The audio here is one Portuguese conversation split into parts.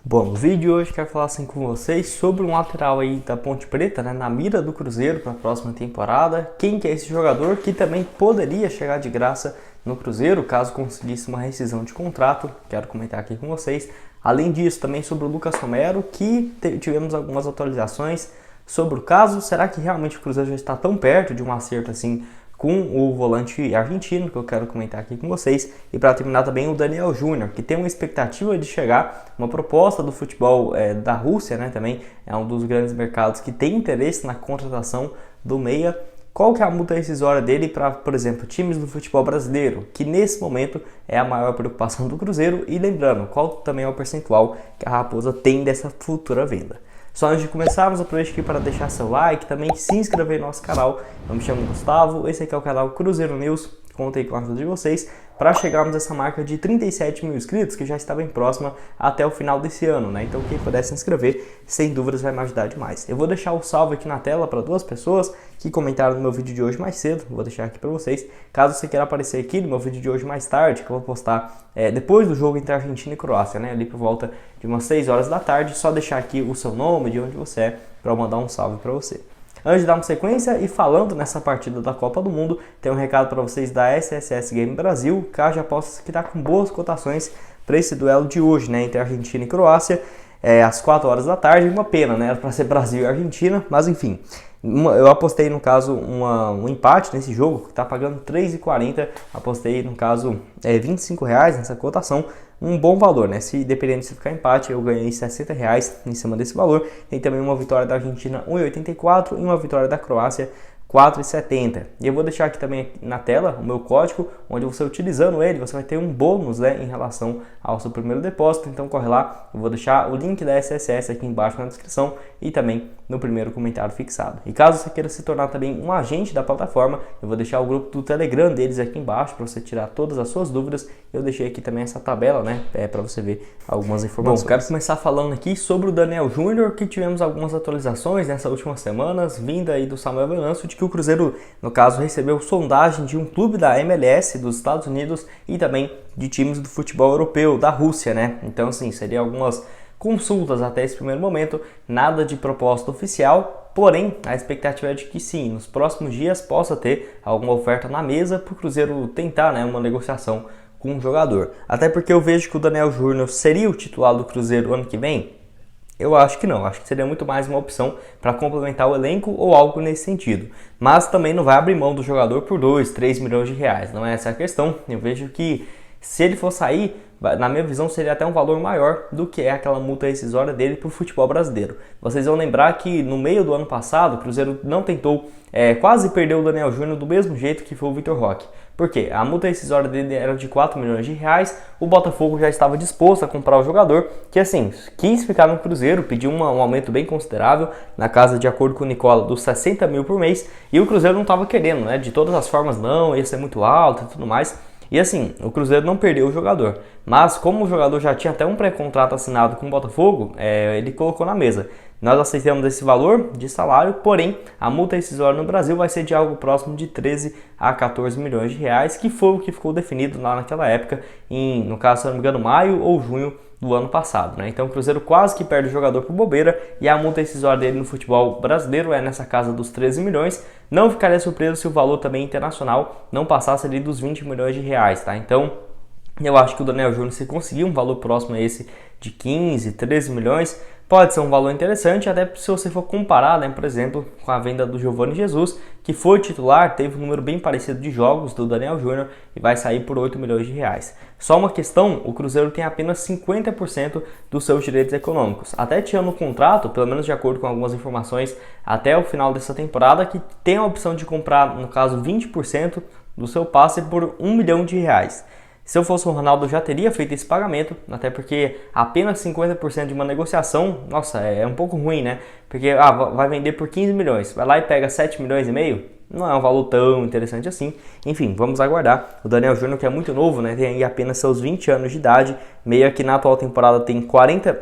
Bom, no vídeo de hoje quero falar assim com vocês sobre um lateral aí da Ponte Preta, né, na mira do Cruzeiro para a próxima temporada. Quem que é esse jogador que também poderia chegar de graça no Cruzeiro, caso conseguisse uma rescisão de contrato? Quero comentar aqui com vocês. Além disso, também sobre o Lucas Romero, que tivemos algumas atualizações sobre o caso. Será que realmente o Cruzeiro já está tão perto de um acerto assim com o volante argentino, que eu quero comentar aqui com vocês, e para terminar também o Daniel Júnior, que tem uma expectativa de chegar, uma proposta do futebol da Rússia, né, também é um dos grandes mercados que tem interesse na contratação do meia. Qual que é a multa rescisória dele para, por exemplo, times do futebol brasileiro, que nesse momento é a maior preocupação do Cruzeiro, e lembrando, qual também é o percentual que a Raposa tem dessa futura venda. Só antes de começarmos, aproveite aqui para deixar seu like, também se inscrever no nosso canal. Eu me chamo Gustavo, esse aqui é o canal Cruzeiro News, contei com a ajuda de vocês para chegarmos a essa marca de 37 mil inscritos, que já está bem próxima até o final desse ano, né? Então quem puder se inscrever, sem dúvidas vai me ajudar demais. Eu vou deixar o salve aqui na tela para duas pessoas que comentaram no meu vídeo de hoje mais cedo, vou deixar aqui para vocês. Caso você queira aparecer aqui no meu vídeo de hoje mais tarde, que eu vou postar depois do jogo entre Argentina e Croácia, né? Ali por volta de umas 6 horas da tarde, só deixar aqui o seu nome, de onde você é, para eu mandar um salve para você. Antes de dar uma sequência e falando nessa partida da Copa do Mundo, tem um recado para vocês da SSS Game Brasil, Caixa Apostas que está com boas cotações para esse duelo de hoje, né, entre Argentina e Croácia, às 4 horas da tarde. Uma pena, né, era para ser Brasil e Argentina, mas enfim. Eu apostei, no caso, um empate nesse jogo, que está pagando R$ 3,40, apostei, no caso, R$25 nessa cotação, um bom valor, né? Se dependendo de se ficar empate, eu ganhei R$60 em cima desse valor. Tem também uma vitória da Argentina, 1,84, e uma vitória da Croácia, 4,70. E eu vou deixar aqui também na tela o meu código, onde você utilizando ele, você vai ter um bônus, né, em relação ao seu primeiro depósito. Então corre lá, eu vou deixar o link da SSS aqui embaixo na descrição e também no primeiro comentário fixado. E caso você queira se tornar também um agente da plataforma, eu vou deixar o grupo do Telegram deles aqui embaixo para você tirar todas as suas dúvidas. Eu deixei aqui também essa tabela, né, para você ver algumas informações. Bom, quero começar falando aqui sobre o Daniel Júnior, que tivemos algumas atualizações nessas últimas semanas, vinda aí do Samuel Venâncio, de que o Cruzeiro, no caso, recebeu sondagem de um clube da MLS dos Estados Unidos e também de times do futebol europeu, da Rússia, né? Então, assim, seria algumas consultas até esse primeiro momento, nada de proposta oficial, porém, a expectativa é de que sim, nos próximos dias possa ter alguma oferta na mesa para o Cruzeiro tentar, né, uma negociação com um jogador. Até porque eu vejo que o Daniel Júnior seria o titular do Cruzeiro ano que vem. Eu acho que não, acho que seria muito mais uma opção para complementar o elenco ou algo nesse sentido. Mas também não vai abrir mão do jogador por 2, 3 milhões de reais, não é essa a questão. Eu vejo que se ele for sair, na minha visão seria até um valor maior do que é aquela multa rescisória dele para o futebol brasileiro. Vocês vão lembrar que no meio do ano passado o Cruzeiro não tentou, quase perdeu o Daniel Júnior do mesmo jeito que foi o Vitor Roque. Por quê? A multa rescisória dele era de 4 milhões de reais, o Botafogo já estava disposto a comprar o jogador, que assim, quis ficar no Cruzeiro, pediu um aumento bem considerável, na casa, de acordo com o Nicola, dos 60 mil por mês, e o Cruzeiro não estava querendo, né? De todas as formas não, ia ser muito alto e tudo mais. E assim, o Cruzeiro não perdeu o jogador, mas como o jogador já tinha até um pré-contrato assinado com o Botafogo, ele colocou na mesa. Nós aceitamos esse valor de salário, porém a multa rescisória no Brasil vai ser de algo próximo de 13 a 14 milhões de reais, que foi o que ficou definido lá naquela época, no caso, se não me engano, maio ou junho do ano passado, né? Então o Cruzeiro quase que perde o jogador por bobeira e a multa rescisória dele no futebol brasileiro é nessa casa dos 13 milhões. Não ficaria surpreso se o valor também internacional não passasse ali dos 20 milhões de reais, tá? Então eu acho que o Daniel Júnior, se conseguir um valor próximo a esse de 15, 13 milhões, pode ser um valor interessante, até se você for comparar, né, por exemplo, com a venda do Giovani Jesus, que foi titular, teve um número bem parecido de jogos do Daniel Júnior e vai sair por 8 milhões de reais. Só uma questão, o Cruzeiro tem apenas 50% dos seus direitos econômicos. Até tinha no contrato, pelo menos de acordo com algumas informações, até o final dessa temporada, que tem a opção de comprar, no caso, 20% do seu passe por 1 milhão de reais. Se eu fosse o Ronaldo, eu já teria feito esse pagamento, até porque apenas 50% de uma negociação, nossa, é um pouco ruim, né? Porque vai vender por 15 milhões, vai lá e pega 7 milhões e meio, não é um valor tão interessante assim. Enfim, vamos aguardar. O Daniel Júnior, que é muito novo, né? Tem aí apenas seus 20 anos de idade, meio que na atual temporada tem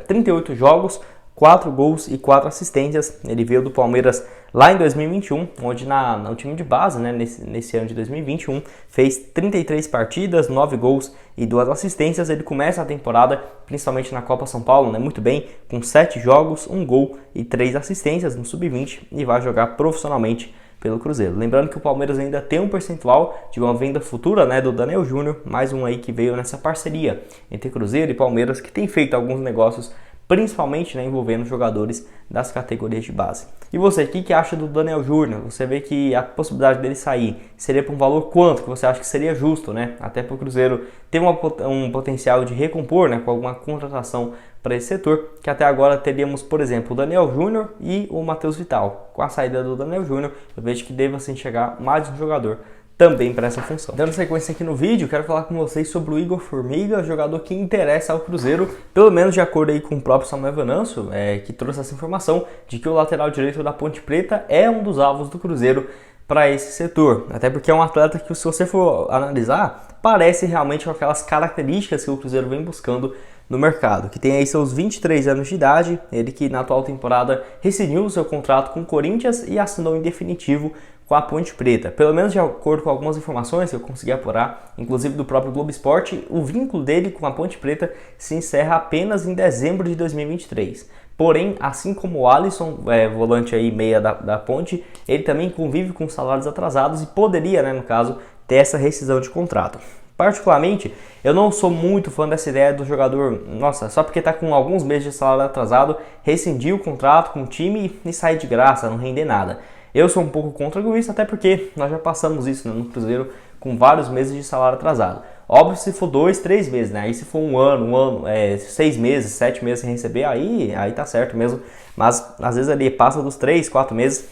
38 jogos, 4 gols e 4 assistências. Ele veio do Palmeiras lá em 2021, onde no time de base, né, nesse ano de 2021, fez 33 partidas, 9 gols e 2 assistências. Ele começa a temporada, principalmente na Copa São Paulo, né, muito bem, com 7 jogos, 1 gol e 3 assistências no Sub-20 e vai jogar profissionalmente pelo Cruzeiro. Lembrando que o Palmeiras ainda tem um percentual de uma venda futura, né, do Daniel Júnior, mais um aí que veio nessa parceria entre Cruzeiro e Palmeiras, que tem feito alguns negócios, principalmente, né, envolvendo jogadores das categorias de base. E você, o que acha do Daniel Júnior? Você vê que a possibilidade dele sair seria por um valor quanto que você acha que seria justo, né? Até para o Cruzeiro ter um potencial de recompor, né, com alguma contratação para esse setor, que até agora teríamos, por exemplo, o Daniel Júnior e o Matheus Vital. Com a saída do Daniel Júnior, eu vejo que deva assim chegar mais um jogador também para essa função. Dando sequência aqui no vídeo, quero falar com vocês sobre o Igor Formiga, jogador que interessa ao Cruzeiro, pelo menos de acordo aí com o próprio Samuel Venâncio, que trouxe essa informação de que o lateral direito da Ponte Preta é um dos alvos do Cruzeiro para esse setor. Até porque é um atleta que, se você for analisar, parece realmente com aquelas características que o Cruzeiro vem buscando no mercado, que tem aí seus 23 anos de idade, ele que na atual temporada rescindiu o seu contrato com o Corinthians e assinou em definitivo com a Ponte Preta. Pelo menos de acordo com algumas informações que eu consegui apurar, inclusive do próprio Globo Esporte, o vínculo dele com a Ponte Preta se encerra apenas em dezembro de 2023. Porém, assim como o Alisson, volante aí meia da Ponte, ele também convive com salários atrasados e poderia, né, no caso, ter essa rescisão de contrato. Particularmente, eu não sou muito fã dessa ideia do jogador, nossa, só porque está com alguns meses de salário atrasado, rescindir o contrato com o time e sair de graça, não render nada. Eu sou um pouco contra isso, até porque nós já passamos isso, né, no Cruzeiro com vários meses de salário atrasado. Óbvio se for 2, 3 meses, né? Aí se for um ano, 6 meses, 7 meses sem receber, aí tá certo mesmo. Mas às vezes ali passa dos 3, 4 meses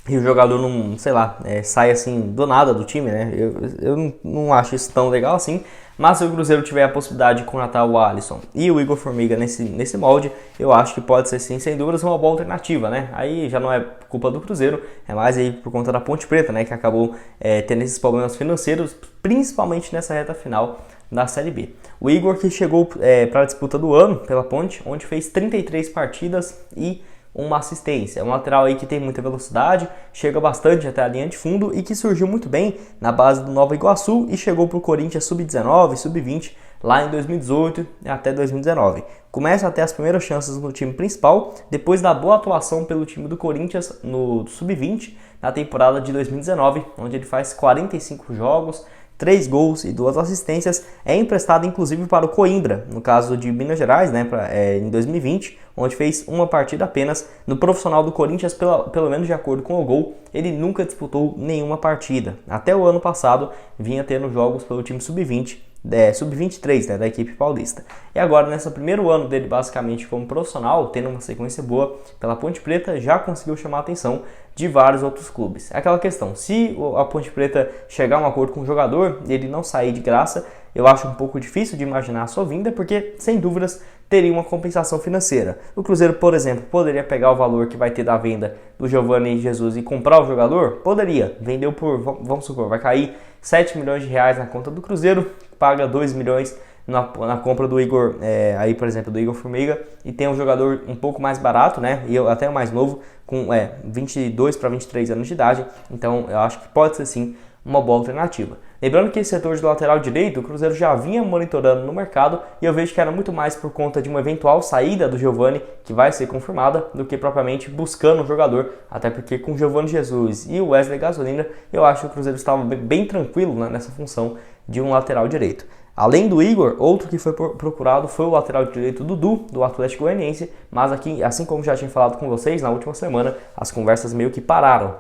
e o jogador não, sei lá, sai assim do nada do time, né? Eu não acho isso tão legal assim. Mas se o Cruzeiro tiver a possibilidade de contratar o Alisson e o Igor Formiga nesse molde, eu acho que pode ser sim, sem dúvidas, uma boa alternativa, né? Aí já não é culpa do Cruzeiro, é mais aí por conta da Ponte Preta, né? Que acabou tendo esses problemas financeiros, principalmente nessa reta final da Série B. O Igor que chegou para a disputa do ano pela Ponte, onde fez 33 partidas e uma assistência. É um lateral aí que tem muita velocidade, chega bastante até a linha de fundo e que surgiu muito bem na base do Nova Iguaçu e chegou para o Corinthians Sub-19, Sub-20 lá em 2018 até 2019. Começa a ter as primeiras chances no time principal, depois da boa atuação pelo time do Corinthians no Sub-20 na temporada de 2019, onde ele faz 45 jogos, 3 gols e 2 assistências, é emprestado inclusive para o Coimbra, no caso de Minas Gerais, né, em 2020, onde fez uma partida apenas. No profissional do Corinthians, pelo menos de acordo com o Gol, ele nunca disputou nenhuma partida. Até o ano passado, vinha tendo jogos pelo time Sub-20, Sub-23, né, da equipe paulista. E agora, nesse primeiro ano dele, basicamente como profissional, tendo uma sequência boa pela Ponte Preta, já conseguiu chamar a atenção de vários outros clubes. É aquela questão, se a Ponte Preta chegar a um acordo com o jogador e ele não sair de graça, eu acho um pouco difícil de imaginar a sua vinda, porque, sem dúvidas, teria uma compensação financeira. O Cruzeiro, por exemplo, poderia pegar o valor que vai ter da venda do Giovani Jesus e comprar o jogador? Poderia. Vendeu por, vamos supor, vai cair 7 milhões de reais na conta do Cruzeiro, paga 2 milhões na compra do Igor, aí por exemplo, do Igor Formiga, e tem um jogador um pouco mais barato, né, e até mais novo, com 22 para 23 anos de idade, então eu acho que pode ser sim uma boa alternativa. Lembrando que esse setor de lateral direito, o Cruzeiro já vinha monitorando no mercado e eu vejo que era muito mais por conta de uma eventual saída do Giovani, que vai ser confirmada, do que propriamente buscando um jogador, até porque com o Giovani Jesus e o Wesley Gasolina, eu acho que o Cruzeiro estava bem tranquilo, né, nessa função de um lateral direito. Além do Igor, outro que foi procurado foi o lateral direito Dudu, do Atlético Goianiense, mas aqui, assim como já tinha falado com vocês na última semana, as conversas meio que pararam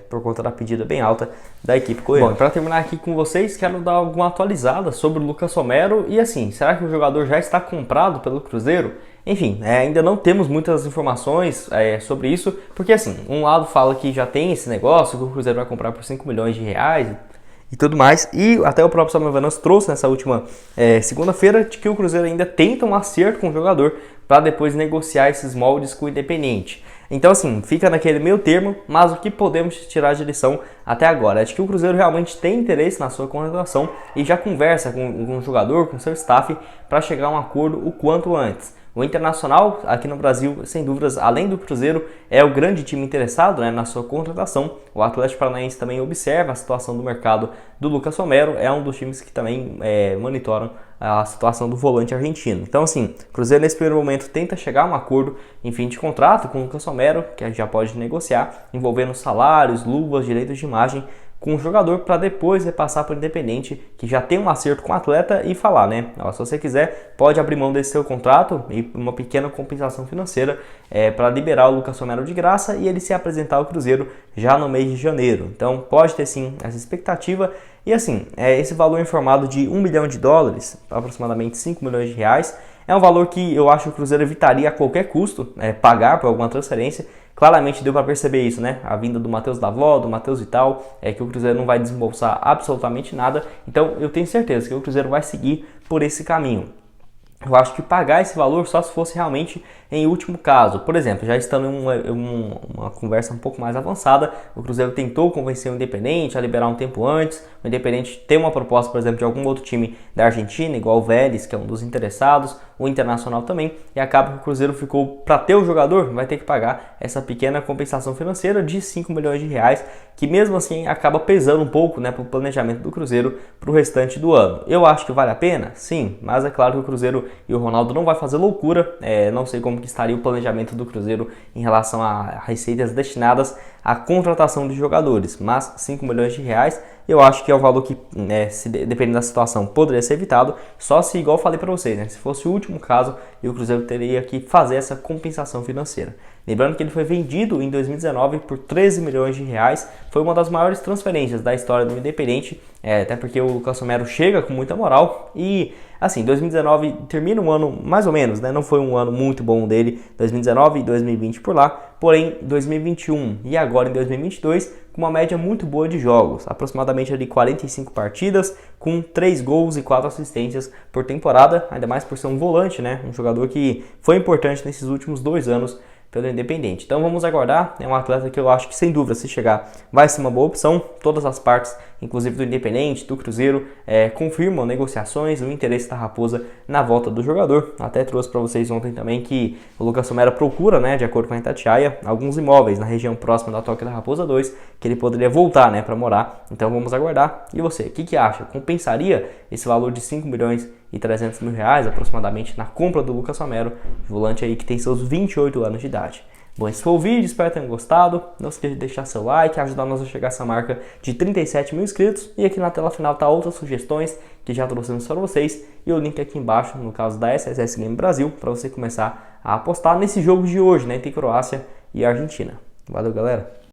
por conta da pedida bem alta da equipe goiana. Bom, para terminar aqui com vocês, quero dar alguma atualizada sobre o Lucas Romero e assim, será que o jogador já está comprado pelo Cruzeiro? Enfim, ainda não temos muitas informações sobre isso, porque assim, um lado fala que já tem esse negócio, que o Cruzeiro vai comprar por 5 milhões de reais e tudo mais, e até o próprio Samuel Venâncio trouxe nessa última segunda-feira de que o Cruzeiro ainda tenta um acerto com o jogador para depois negociar esses moldes com o Independente. Então assim, fica naquele meio termo, mas o que podemos tirar de lição até agora é de que o Cruzeiro realmente tem interesse na sua contratação e já conversa com o jogador, com seu staff, para chegar a um acordo o quanto antes. O Internacional, aqui no Brasil, sem dúvidas, além do Cruzeiro, é o grande time interessado, né, na sua contratação. O Atlético Paranaense também observa a situação do mercado do Lucas Romero, é um dos times que também monitoram a situação do volante argentino. Então, assim, o Cruzeiro nesse primeiro momento tenta chegar a um acordo em fim de contrato com o Lucas Romero, que a gente já pode negociar, envolvendo salários, luvas, direitos de imagem, com o jogador, para depois repassar para o Independente, que já tem um acerto com o atleta, e falar, né? Ó, se você quiser, pode abrir mão desse seu contrato e uma pequena compensação financeira para liberar o Lucas Romero de graça e ele se apresentar ao Cruzeiro já no mês de janeiro. Então pode ter sim essa expectativa. E assim, esse valor informado de US$1 milhão, aproximadamente 5 milhões de reais, é um valor que eu acho que o Cruzeiro evitaria a qualquer custo pagar por alguma transferência. Claramente deu para perceber isso, né? A vinda do Matheus Davó, do Matheus Vital, que o Cruzeiro não vai desembolsar absolutamente nada. Então eu tenho certeza que o Cruzeiro vai seguir por esse caminho. Eu acho que pagar esse valor só se fosse realmente em último caso. Por exemplo, já estando em uma conversa um pouco mais avançada, o Cruzeiro tentou convencer o Independente a liberar um tempo antes. O Independente tem uma proposta, por exemplo, de algum outro time da Argentina, igual o Vélez, que é um dos interessados, o Internacional também, e acaba que o Cruzeiro ficou, para ter o jogador, vai ter que pagar essa pequena compensação financeira de 5 milhões de reais, que mesmo assim acaba pesando um pouco, né, para o planejamento do Cruzeiro para o restante do ano. Eu acho que vale a pena? Sim, mas é claro que o Cruzeiro e o Ronaldo não vai fazer loucura. Não sei como que estaria o planejamento do Cruzeiro em relação a receitas destinadas à contratação de jogadores, mas 5 milhões de reais eu acho que é o valor que, dependendo da situação, poderia ser evitado, só se, igual eu falei para vocês, né, se fosse o último caso e o Cruzeiro teria que fazer essa compensação financeira. Lembrando que ele foi vendido em 2019 por 13 milhões de reais, foi uma das maiores transferências da história do Independente, até porque o Lucas Romero chega com muita moral e, assim, 2019 termina um ano mais ou menos, né, não foi um ano muito bom dele, 2019 e 2020 por lá, porém 2021 e agora em 2022 com uma média muito boa de jogos, aproximadamente ali 45 partidas, com 3 gols e 4 assistências por temporada, ainda mais por ser um volante, né, um jogador que foi importante nesses últimos 2 anos pelo Independente. Então vamos aguardar, é um atleta que eu acho que sem dúvida, se chegar, vai ser uma boa opção. Todas as partes, inclusive do Independente, do Cruzeiro, confirmam negociações, o interesse da Raposa na volta do jogador. Até trouxe para vocês ontem também que o Lucas Romero procura, né, de acordo com a Itatiaia, alguns imóveis na região próxima da Toca da Raposa 2, que ele poderia voltar, né, para morar. Então vamos aguardar. E você, o que acha? Compensaria esse valor de 5 milhões e 300 mil reais aproximadamente na compra do Lucas Romero, volante aí que tem seus 28 anos de idade? Bom, esse foi o vídeo, espero que tenham gostado. Não esqueça de deixar seu like, ajudar nós a chegar a essa marca de 37 mil inscritos. E aqui na tela final tá outras sugestões que já trouxemos para vocês. E o link aqui embaixo, no caso da SSS Game Brasil, para você começar a apostar nesse jogo de hoje, né, entre Croácia e Argentina. Valeu, galera!